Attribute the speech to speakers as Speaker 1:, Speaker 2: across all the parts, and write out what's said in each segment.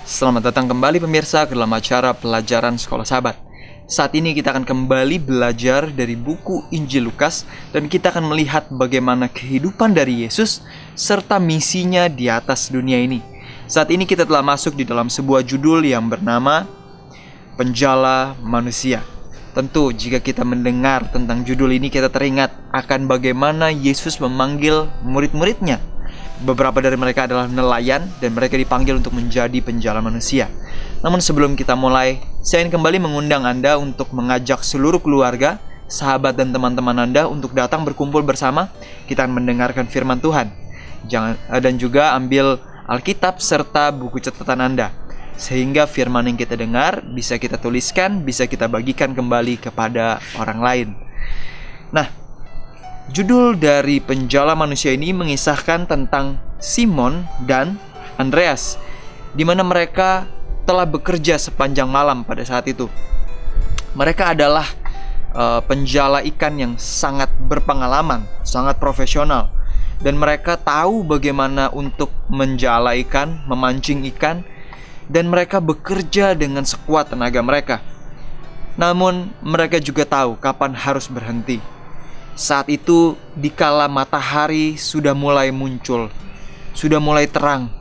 Speaker 1: Selamat datang kembali pemirsa ke dalam acara pelajaran Sekolah Sahabat. Saat ini kita akan kembali belajar dari buku Injil Lukas dan kita akan melihat bagaimana kehidupan dari Yesus serta misinya di atas dunia ini. Saat ini kita telah masuk di dalam sebuah judul yang bernama Penjala Manusia. Tentu jika kita mendengar tentang judul ini kita teringat akan bagaimana Yesus memanggil murid-muridnya. Beberapa dari mereka adalah nelayan dan mereka dipanggil untuk menjadi penjala manusia. Namun sebelum kita mulai, saya ingin kembali mengundang Anda untuk mengajak seluruh keluarga, sahabat dan teman-teman Anda untuk datang berkumpul bersama. Kita akan mendengarkan firman Tuhan. Dan juga ambil Alkitab serta buku catatan Anda, sehingga firman yang kita dengar bisa kita tuliskan, bisa kita bagikan kembali kepada orang lain. Nah, judul dari Penjala Manusia ini mengisahkan tentang Simon dan Andreas, di mana mereka telah bekerja sepanjang malam pada saat itu. Mereka adalah penjala ikan yang sangat berpengalaman, sangat profesional, dan mereka tahu bagaimana untuk menjala ikan, memancing ikan, dan mereka bekerja dengan sekuat tenaga mereka. Namun mereka juga tahu kapan harus berhenti. Saat itu, dikala matahari sudah mulai muncul, sudah mulai terang,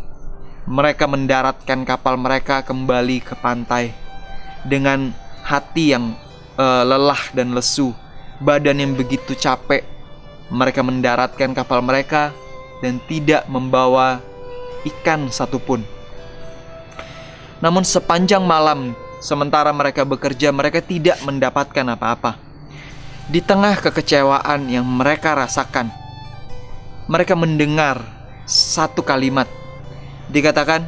Speaker 1: mereka mendaratkan kapal mereka kembali ke pantai dengan hati yang lelah dan lesu, badan yang begitu capek. Mereka mendaratkan kapal mereka dan tidak membawa ikan satupun. Namun sepanjang malam, sementara mereka bekerja, mereka tidak mendapatkan apa-apa. Di tengah kekecewaan yang mereka rasakan, mereka mendengar satu kalimat. Dikatakan,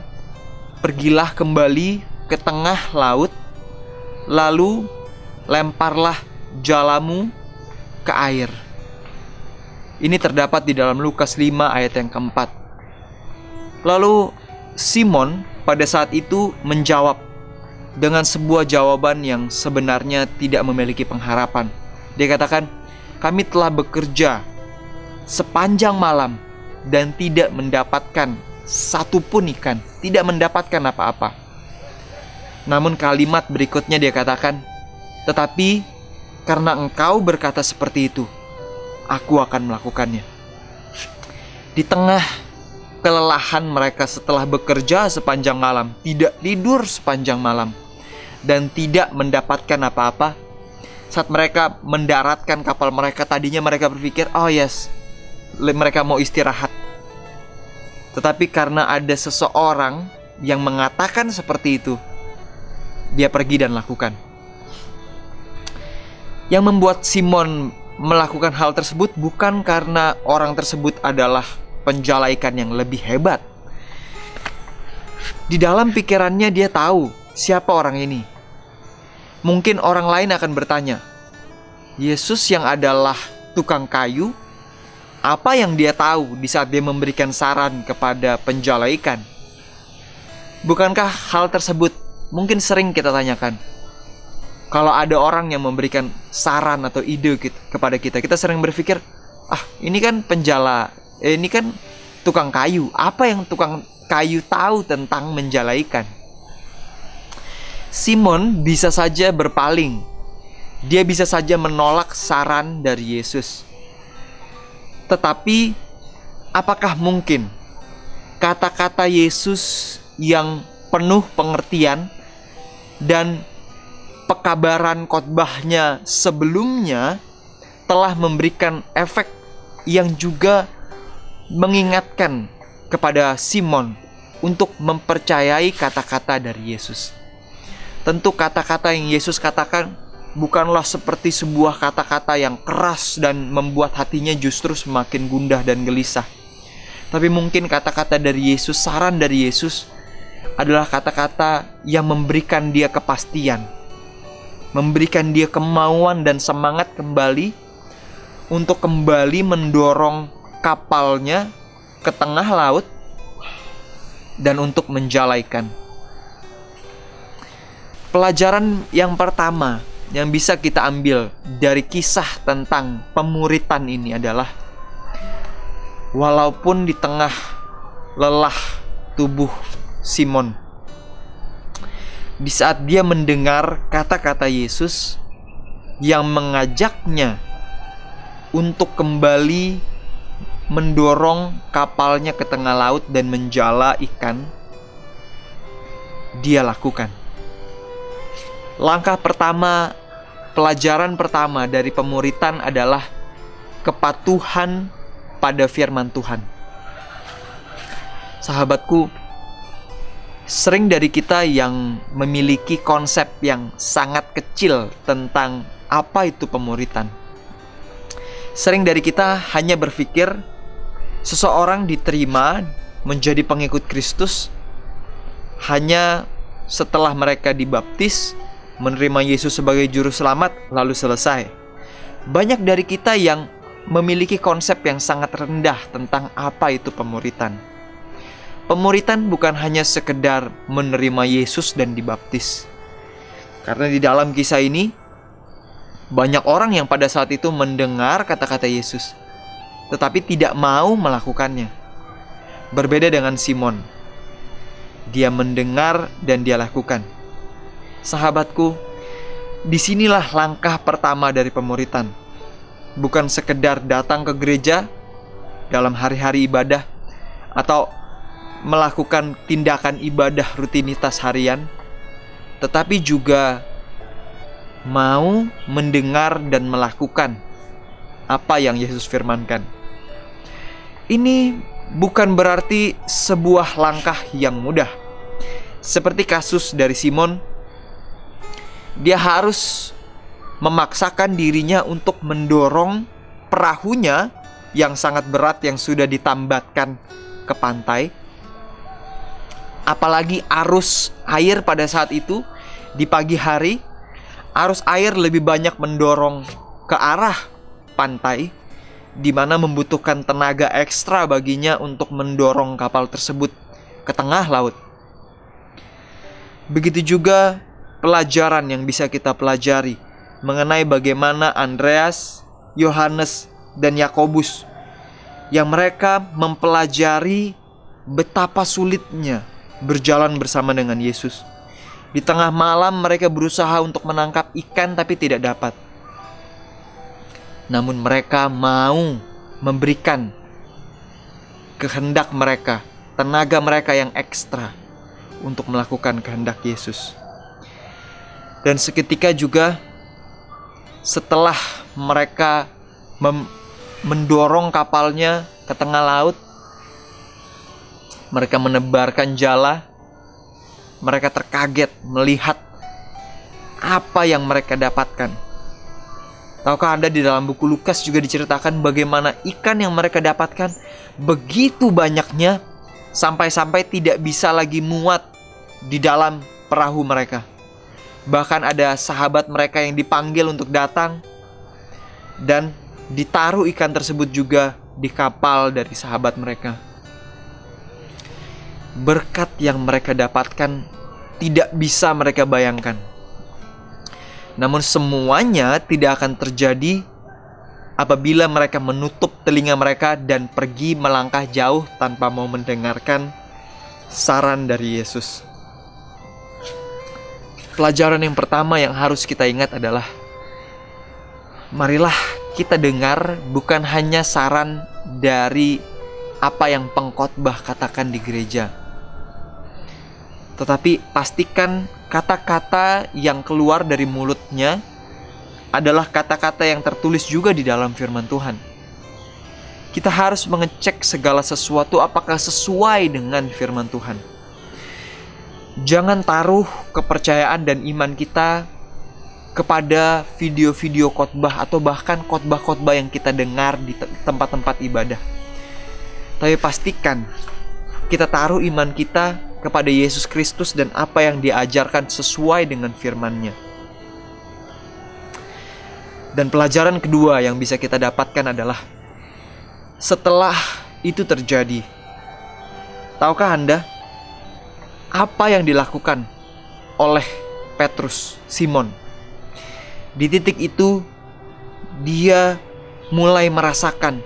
Speaker 1: "Pergilah kembali ke tengah laut, lalu lemparlah jalamu ke air." Ini terdapat di dalam Lukas 5 ayat yang keempat. Lalu Simon pada saat itu menjawab dengan sebuah jawaban yang sebenarnya tidak memiliki pengharapan. Dia katakan, "Kami telah bekerja sepanjang malam dan tidak mendapatkan satupun ikan, tidak mendapatkan apa-apa." Namun kalimat berikutnya dia katakan, "Tetapi karena engkau berkata seperti itu, aku akan melakukannya." Di tengah kelelahan mereka setelah bekerja sepanjang malam, tidak tidur sepanjang malam, dan tidak mendapatkan apa-apa, saat mereka mendaratkan kapal mereka, tadinya mereka berpikir, "Oh yes, mereka mau istirahat." Tetapi karena ada seseorang yang mengatakan seperti itu, dia pergi dan lakukan. Yang membuat Simon melakukan hal tersebut bukan karena orang tersebut adalah penjala ikan yang lebih hebat. Di dalam pikirannya dia tahu siapa orang ini. Mungkin orang lain akan bertanya, Yesus yang adalah tukang kayu, apa yang dia tahu di saat dia memberikan saran kepada penjala ikan? Bukankah hal tersebut mungkin sering kita tanyakan? Kalau ada orang yang memberikan saran atau ide kepada kita, kita sering berpikir, ini kan penjala, ini kan tukang kayu. Apa yang tukang kayu tahu tentang menjala ikan? Simon bisa saja berpaling. Dia bisa saja menolak saran dari Yesus. Tetapi apakah mungkin kata-kata Yesus yang penuh pengertian dan pekabaran khotbahnya sebelumnya telah memberikan efek yang juga mengingatkan kepada Simon untuk mempercayai kata-kata dari Yesus? Tentu kata-kata yang Yesus katakan bukanlah seperti sebuah kata-kata yang keras dan membuat hatinya justru semakin gundah dan gelisah. Tapi mungkin kata-kata dari Yesus, saran dari Yesus adalah kata-kata yang memberikan dia kepastian, memberikan dia kemauan dan semangat kembali untuk kembali mendorong kapalnya ke tengah laut dan untuk menjala ikan. Pelajaran yang pertama yang bisa kita ambil dari kisah tentang pemuritan ini adalah, walaupun di tengah lelah tubuh Simon, di saat dia mendengar kata-kata Yesus yang mengajaknya untuk kembali mendorong kapalnya ke tengah laut dan menjala ikan, dia lakukan. Langkah pertama, pelajaran pertama dari pemuritan adalah kepatuhan pada firman Tuhan. Sahabatku, sering dari kita yang memiliki konsep yang sangat kecil tentang apa itu pemuritan. Sering dari kita hanya berpikir seseorang diterima menjadi pengikut Kristus hanya setelah mereka dibaptis, menerima Yesus sebagai juru selamat, lalu selesai. Banyak dari kita yang memiliki konsep yang sangat rendah tentang apa itu pemuritan. Pemuritan bukan hanya sekedar menerima Yesus dan dibaptis. Karena di dalam kisah ini, banyak orang yang pada saat itu mendengar kata-kata Yesus, tetapi tidak mau melakukannya. Berbeda dengan Simon. Dia mendengar dan dia lakukan. Sahabatku, disinilah langkah pertama dari pemuritan. Bukan sekedar datang ke gereja dalam hari-hari ibadah atau melakukan tindakan ibadah rutinitas harian, tetapi juga mau mendengar dan melakukan apa yang Yesus firmankan. Ini bukan berarti sebuah langkah yang mudah. Seperti kasus dari Simon, dia harus memaksakan dirinya untuk mendorong perahunya yang sangat berat yang sudah ditambatkan ke pantai. Apalagi arus air pada saat itu, di pagi hari, arus air lebih banyak mendorong ke arah pantai, di mana membutuhkan tenaga ekstra baginya untuk mendorong kapal tersebut ke tengah laut. Begitu juga pelajaran yang bisa kita pelajari mengenai bagaimana Andreas, Yohanes, dan Yakobus yang mereka mempelajari betapa sulitnya berjalan bersama dengan Yesus. Di tengah malam mereka berusaha untuk menangkap ikan tapi tidak dapat. Namun mereka mau memberikan kehendak mereka, tenaga mereka yang ekstra untuk melakukan kehendak Yesus. Dan seketika juga setelah mereka mendorong kapalnya ke tengah laut, mereka menebarkan jala. Mereka terkaget melihat apa yang mereka dapatkan. Tahukah Anda, di dalam buku Lukas juga diceritakan bagaimana ikan yang mereka dapatkan begitu banyaknya, sampai-sampai tidak bisa lagi muat di dalam perahu mereka. Bahkan ada sahabat mereka yang dipanggil untuk datang dan ditaruh ikan tersebut juga di kapal dari sahabat mereka. Berkat yang mereka dapatkan tidak bisa mereka bayangkan. Namun semuanya tidak akan terjadi apabila mereka menutup telinga mereka dan pergi melangkah jauh tanpa mau mendengarkan saran dari Yesus. Pelajaran yang pertama yang harus kita ingat adalah, marilah kita dengar bukan hanya saran dari apa yang pengkhotbah katakan di gereja, tetapi pastikan kata-kata yang keluar dari mulutnya adalah kata-kata yang tertulis juga di dalam firman Tuhan. Kita harus mengecek segala sesuatu apakah sesuai dengan firman Tuhan. Jangan taruh kepercayaan dan iman kita kepada video-video khotbah atau bahkan khotbah-khotbah yang kita dengar di tempat-tempat ibadah. Tapi pastikan kita taruh iman kita kepada Yesus Kristus dan apa yang diajarkan sesuai dengan firman-Nya. Dan pelajaran kedua yang bisa kita dapatkan adalah, setelah itu terjadi, tahukah Anda apa yang dilakukan oleh Petrus, Simon? Di titik itu dia mulai merasakan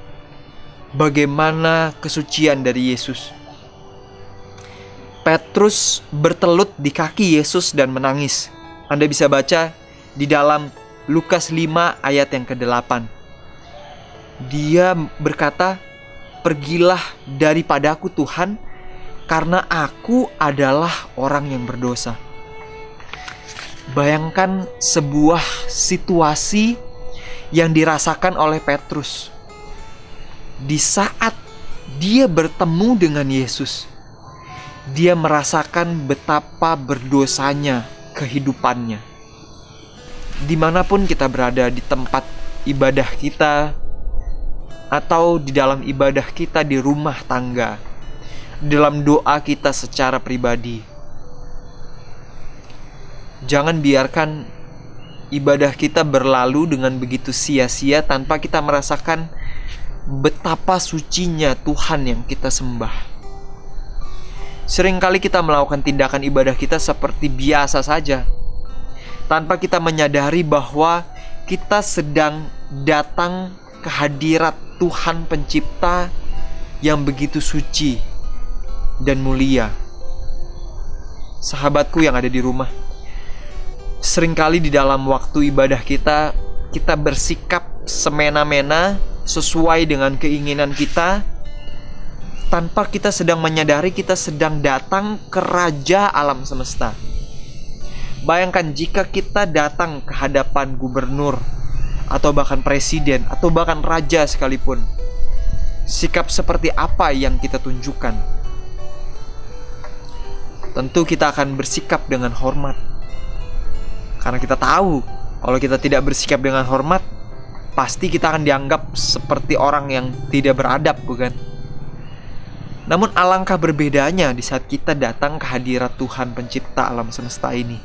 Speaker 1: bagaimana kesucian dari Yesus. Petrus bertelut di kaki Yesus dan menangis. Anda bisa baca di dalam Lukas 5 ayat yang ke-8. Dia berkata, "Pergilah daripadaku Tuhan, karena aku adalah orang yang berdosa." Bayangkan sebuah situasi yang dirasakan oleh Petrus di saat dia bertemu dengan Yesus. Dia merasakan betapa berdosanya kehidupannya. Dimanapun kita berada, di tempat ibadah kita, atau di dalam ibadah kita di rumah tangga, dalam doa kita secara pribadi, jangan biarkan ibadah kita berlalu dengan begitu sia-sia tanpa kita merasakan betapa sucinya Tuhan yang kita sembah. Seringkali kita melakukan tindakan ibadah kita seperti biasa saja, tanpa kita menyadari bahwa kita sedang datang ke hadirat Tuhan Pencipta yang begitu suci dan mulia. Sahabatku yang ada di rumah, seringkali di dalam waktu ibadah kita, kita bersikap semena-mena sesuai dengan keinginan kita, tanpa kita sedang menyadari kita sedang datang ke Raja alam semesta. Bayangkan jika kita datang ke hadapan gubernur, atau bahkan presiden, atau bahkan raja sekalipun, sikap seperti apa yang kita tunjukkan? Tentu kita akan bersikap dengan hormat, karena kita tahu kalau kita tidak bersikap dengan hormat, pasti kita akan dianggap seperti orang yang tidak beradab, bukan? Namun alangkah berbedanya di saat kita datang ke hadirat Tuhan Pencipta alam semesta ini.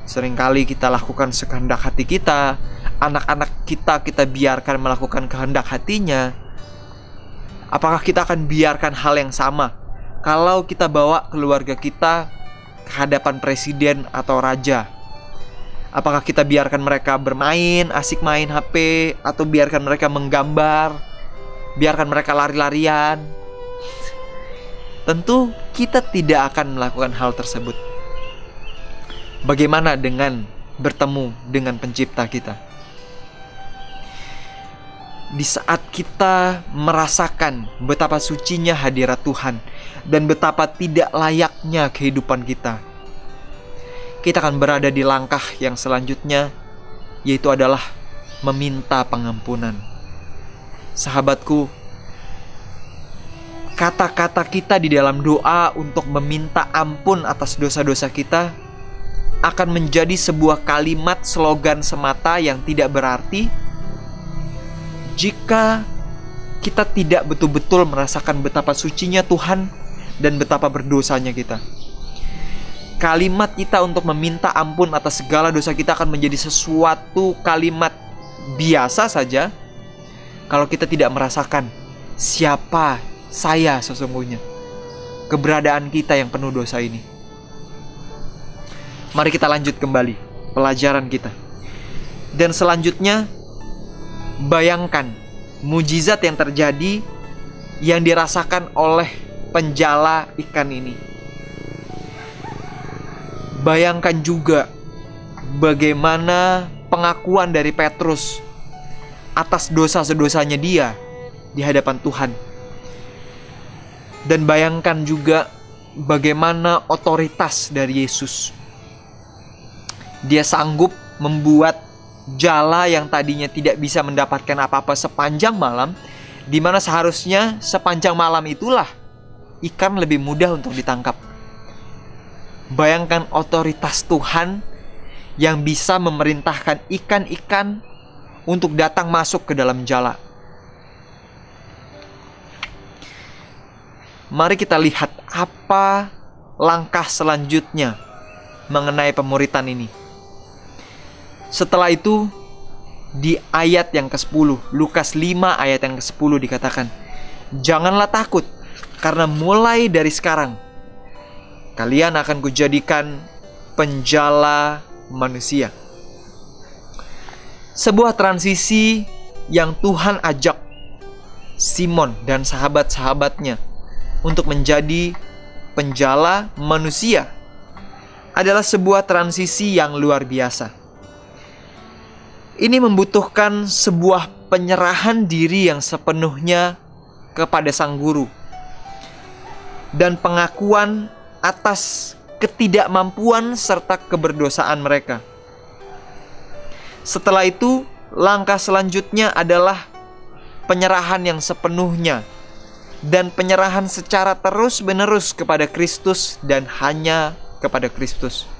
Speaker 1: Seringkali kita lakukan sekehendak hati kita, anak-anak kita biarkan melakukan kehendak hatinya. Apakah kita akan biarkan hal yang sama kalau kita bawa keluarga kita ke hadapan presiden atau raja? Apakah kita biarkan mereka bermain, asik main HP, atau biarkan mereka menggambar, biarkan mereka lari-larian? Tentu kita tidak akan melakukan hal tersebut. Bagaimana dengan bertemu dengan Pencipta kita? Di saat kita merasakan betapa sucinya hadirat Tuhan dan betapa tidak layaknya kehidupan kita, kita akan berada di langkah yang selanjutnya, yaitu adalah meminta pengampunan. Sahabatku, kata-kata kita di dalam doa untuk meminta ampun atas dosa-dosa kita akan menjadi sebuah kalimat slogan semata yang tidak berarti jika kita tidak betul-betul merasakan betapa sucinya Tuhan dan betapa berdosanya kita. Kalimat kita untuk meminta ampun atas segala dosa kita akan menjadi sesuatu kalimat biasa saja kalau kita tidak merasakan siapa saya sesungguhnya, keberadaan kita yang penuh dosa ini. Mari kita lanjut kembali pelajaran kita. Dan selanjutnya, bayangkan mujizat yang terjadi yang dirasakan oleh penjala ikan ini. Bayangkan juga bagaimana pengakuan dari Petrus atas dosa-dosanya dia di hadapan Tuhan. Dan bayangkan juga bagaimana otoritas dari Yesus. Dia sanggup membuat jala yang tadinya tidak bisa mendapatkan apa-apa sepanjang malam, di mana seharusnya sepanjang malam itulah ikan lebih mudah untuk ditangkap. Bayangkan otoritas Tuhan yang bisa memerintahkan ikan-ikan untuk datang masuk ke dalam jala. Mari kita lihat apa langkah selanjutnya mengenai pemuritan ini. Setelah itu, di ayat yang ke-10, Lukas 5 ayat yang ke-10 dikatakan, "Janganlah takut, karena mulai dari sekarang kalian akan kujadikan penjala manusia." Sebuah transisi yang Tuhan ajak Simon dan sahabat-sahabatnya untuk menjadi penjala manusia adalah sebuah transisi yang luar biasa. Ini membutuhkan sebuah penyerahan diri yang sepenuhnya kepada Sang Guru dan pengakuan atas ketidakmampuan serta keberdosaan mereka. Setelah itu, langkah selanjutnya adalah penyerahan yang sepenuhnya dan penyerahan secara terus-menerus kepada Kristus dan hanya kepada Kristus.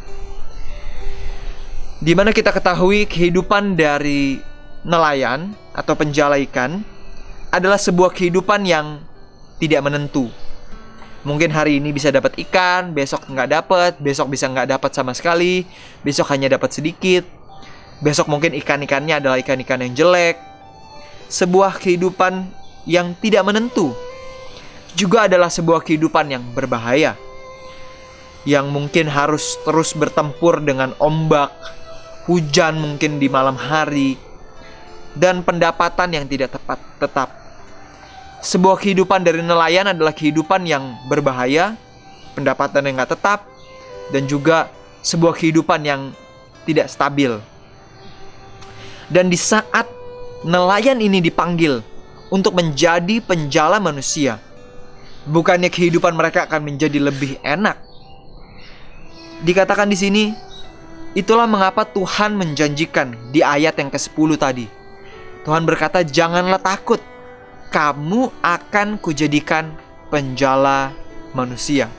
Speaker 1: Di mana kita ketahui kehidupan dari nelayan atau penjala ikan adalah sebuah kehidupan yang tidak menentu. Mungkin hari ini bisa dapat ikan, besok nggak dapat, besok bisa nggak dapat sama sekali, besok hanya dapat sedikit, besok mungkin ikan-ikannya adalah ikan-ikan yang jelek. Sebuah kehidupan yang tidak menentu juga adalah sebuah kehidupan yang berbahaya, yang mungkin harus terus bertempur dengan ombak, hujan mungkin di malam hari, dan pendapatan yang tidak tetap. Sebuah kehidupan dari nelayan adalah kehidupan yang berbahaya, pendapatan yang nggak tetap, dan juga sebuah kehidupan yang tidak stabil. Dan di saat nelayan ini dipanggil untuk menjadi penjala manusia, bukannya kehidupan mereka akan menjadi lebih enak. Dikatakan di sini, itulah mengapa Tuhan menjanjikan di ayat yang ke-10 tadi. Tuhan berkata, janganlah takut, kamu akan kujadikan penjala manusia.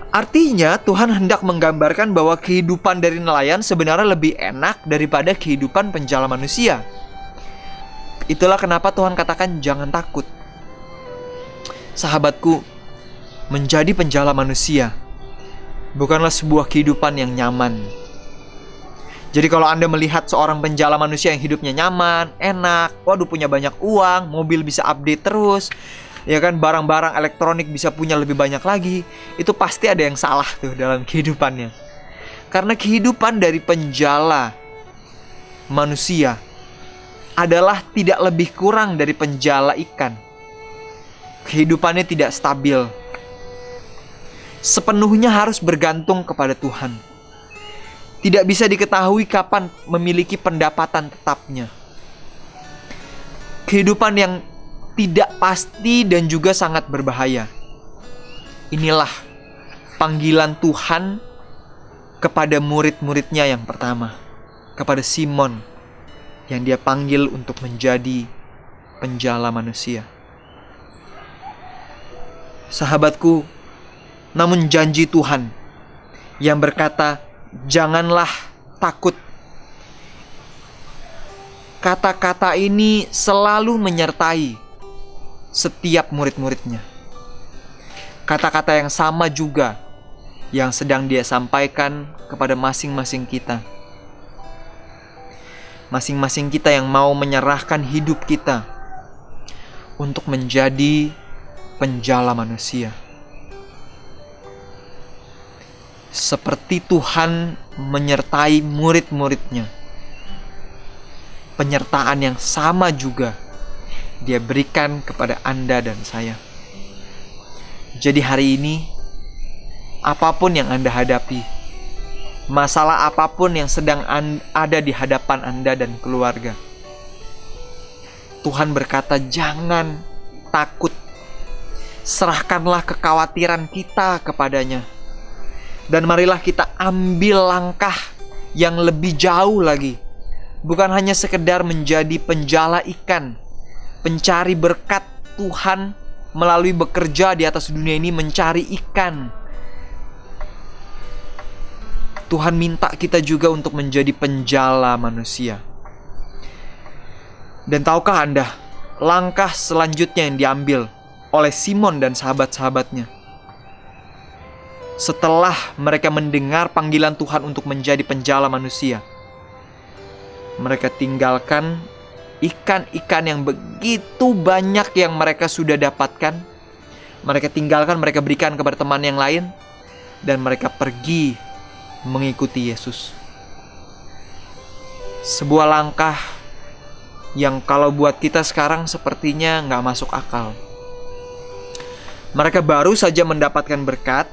Speaker 1: Artinya Tuhan hendak menggambarkan bahwa kehidupan dari nelayan sebenarnya lebih enak daripada kehidupan penjala manusia. Itulah kenapa Tuhan katakan jangan takut. Sahabatku, menjadi penjala manusia bukanlah sebuah kehidupan yang nyaman. Jadi kalau Anda melihat seorang penjala manusia yang hidupnya nyaman, enak, waduh punya banyak uang, mobil bisa update terus, ya kan, barang-barang elektronik bisa punya lebih banyak lagi, itu pasti ada yang salah tuh dalam kehidupannya. Karena kehidupan dari penjala manusia adalah tidak lebih kurang dari penjala ikan. Kehidupannya tidak stabil, sepenuhnya harus bergantung kepada Tuhan. Tidak bisa diketahui kapan memiliki pendapatan tetapnya. Kehidupan yang tidak pasti dan juga sangat berbahaya. Inilah panggilan Tuhan kepada murid-muridnya yang pertama, kepada Simon, yang dia panggil untuk menjadi penjala manusia. Sahabatku, namun janji Tuhan yang berkata, janganlah takut. Kata-kata ini selalu menyertai setiap murid-muridnya. Kata-kata yang sama juga yang sedang dia sampaikan kepada masing-masing kita. Masing-masing kita yang mau menyerahkan hidup kita untuk menjadi penjala manusia. Seperti Tuhan menyertai murid-muridnya, penyertaan yang sama juga Dia berikan kepada Anda dan saya. Jadi hari ini, apapun yang Anda hadapi, masalah apapun yang sedang ada di hadapan Anda dan keluarga, Tuhan berkata jangan takut. Serahkanlah kekhawatiran kita kepadanya. Dan marilah kita ambil langkah yang lebih jauh lagi. Bukan hanya sekedar menjadi penjala ikan, pencari berkat Tuhan melalui bekerja di atas dunia ini mencari ikan. Tuhan minta kita juga untuk menjadi penjala manusia. Dan tahukah Anda, langkah selanjutnya yang diambil oleh Simon dan sahabat-sahabatnya setelah mereka mendengar panggilan Tuhan untuk menjadi penjala manusia, mereka tinggalkan ikan-ikan yang begitu banyak yang mereka sudah dapatkan. Mereka tinggalkan, mereka berikan kepada teman yang lain, dan mereka pergi mengikuti Yesus. Sebuah langkah yang kalau buat kita sekarang sepertinya nggak masuk akal. Mereka baru saja mendapatkan berkat,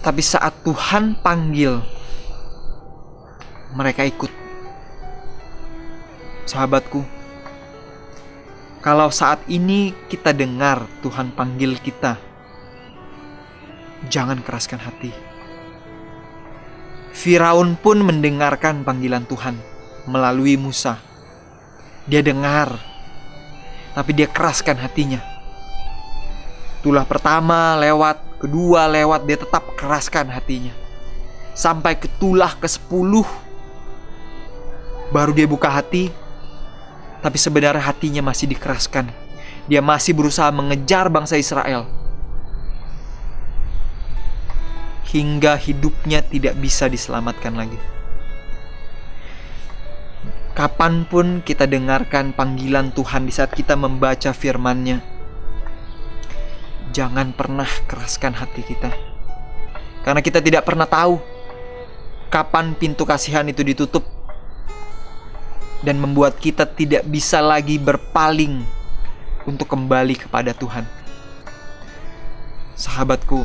Speaker 1: tapi saat Tuhan panggil, mereka ikut. Sahabatku, kalau saat ini kita dengar Tuhan panggil kita, jangan keraskan hati. Firaun pun mendengarkan panggilan Tuhan melalui Musa. Dia dengar, tapi dia keraskan hatinya. Tulah pertama lewat, kedua lewat, dia tetap keraskan hatinya. Sampai ke tulah ke-10, baru dia buka hati, tapi sebenarnya hatinya masih dikeraskan. Dia masih berusaha mengejar bangsa Israel. Hingga hidupnya tidak bisa diselamatkan lagi. Kapanpun kita dengarkan panggilan Tuhan di saat kita membaca firman-Nya, jangan pernah keraskan hati kita. Karena kita tidak pernah tahu kapan pintu kasihan itu ditutup dan membuat kita tidak bisa lagi berpaling untuk kembali kepada Tuhan. Sahabatku,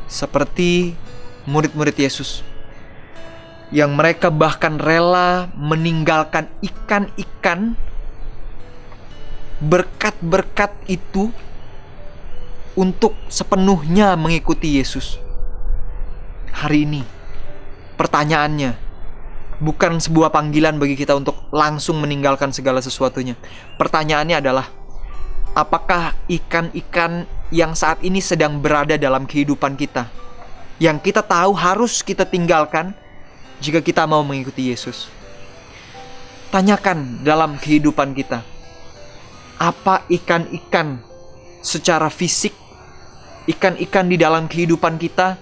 Speaker 1: seperti murid-murid Yesus yang mereka bahkan rela meninggalkan ikan-ikan, berkat-berkat itu untuk sepenuhnya mengikuti Yesus. Hari ini pertanyaannya bukan sebuah panggilan bagi kita untuk langsung meninggalkan segala sesuatunya. Pertanyaannya adalah, apakah ikan-ikan yang saat ini sedang berada dalam kehidupan kita, yang kita tahu harus kita tinggalkan jika kita mau mengikuti Yesus? Tanyakan dalam kehidupan kita, apa ikan-ikan secara fisik, ikan-ikan di dalam kehidupan kita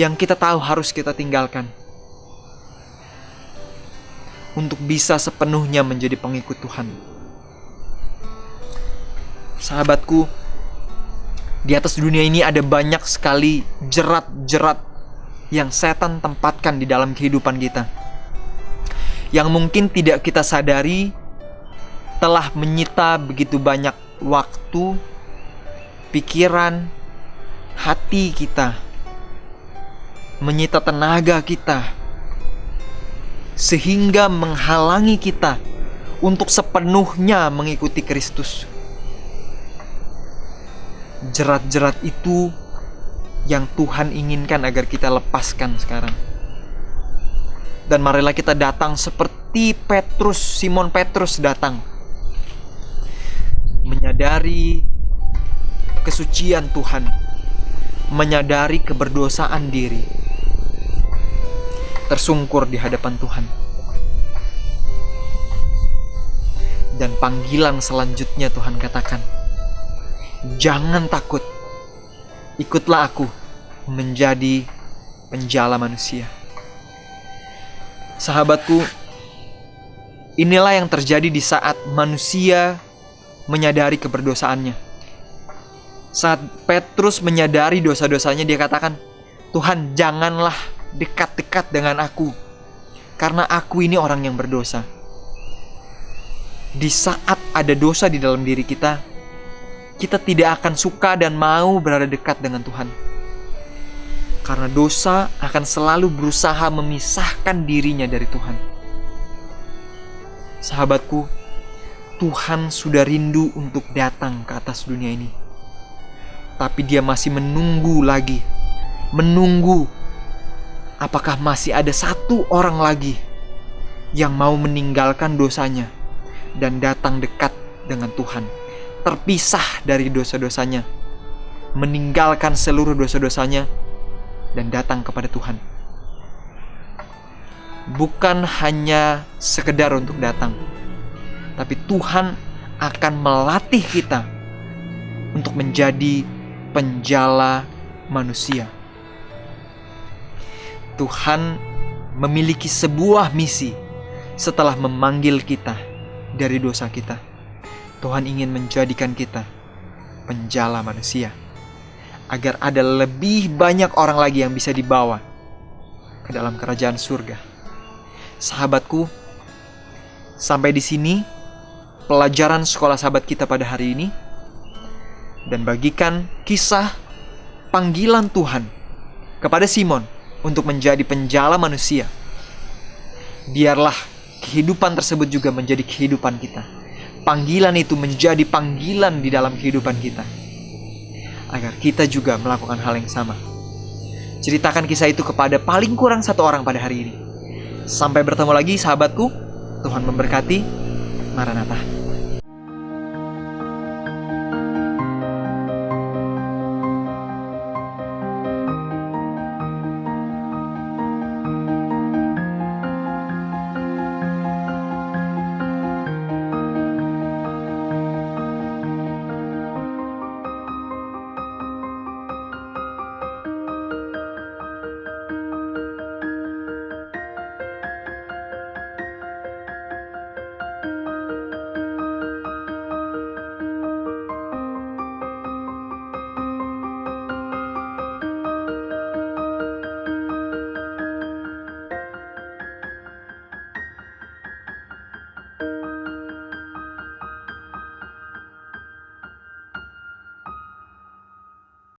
Speaker 1: yang kita tahu harus kita tinggalkan untuk bisa sepenuhnya menjadi pengikut Tuhan. Sahabatku, di atas dunia ini ada banyak sekali jerat-jerat yang setan tempatkan di dalam kehidupan kita, yang mungkin tidak kita sadari telah menyita begitu banyak waktu, pikiran, hati kita, menyita tenaga kita, sehingga menghalangi kita untuk sepenuhnya mengikuti Kristus. Jerat-jerat itu yang Tuhan inginkan agar kita lepaskan sekarang. Dan marilah kita datang seperti Petrus, Simon Petrus datang, menyadari kesucian Tuhan, menyadari keberdosaan diri, tersungkur di hadapan Tuhan. Dan panggilan selanjutnya Tuhan katakan, jangan takut, ikutlah aku menjadi penjala manusia. Sahabatku, inilah yang terjadi di saat manusia menyadari keberdosaannya. Saat Petrus menyadari dosa-dosanya, dia katakan, Tuhan, janganlah dekat-dekat dengan aku, karena aku ini orang yang berdosa. Di saat ada dosa di dalam diri kita, kita tidak akan suka dan mau berada dekat dengan Tuhan. Karena dosa akan selalu berusaha memisahkan dirinya dari Tuhan. Sahabatku, Tuhan sudah rindu untuk datang ke atas dunia ini. Tapi dia masih menunggu lagi. Menunggu apakah masih ada satu orang lagi yang mau meninggalkan dosanya dan datang dekat dengan Tuhan, terpisah dari dosa-dosanya, meninggalkan seluruh dosa-dosanya dan datang kepada Tuhan. Bukan hanya sekedar untuk datang, tapi Tuhan akan melatih kita untuk menjadi penjala manusia. Tuhan memiliki sebuah misi setelah memanggil kita dari dosa kita. Tuhan ingin menjadikan kita penjala manusia, agar ada lebih banyak orang lagi yang bisa dibawa ke dalam kerajaan surga. Sahabatku, sampai di sini pelajaran sekolah sahabat kita pada hari ini. dan bagikan kisah panggilan Tuhan kepada Simon untuk menjadi penjala manusia. Biarlah kehidupan tersebut juga menjadi kehidupan kita. Panggilan itu menjadi panggilan di dalam kehidupan kita, agar kita juga melakukan hal yang sama. Ceritakan kisah itu kepada paling kurang 1 orang pada hari ini. Sampai bertemu lagi sahabatku. Tuhan memberkati. Maranatha.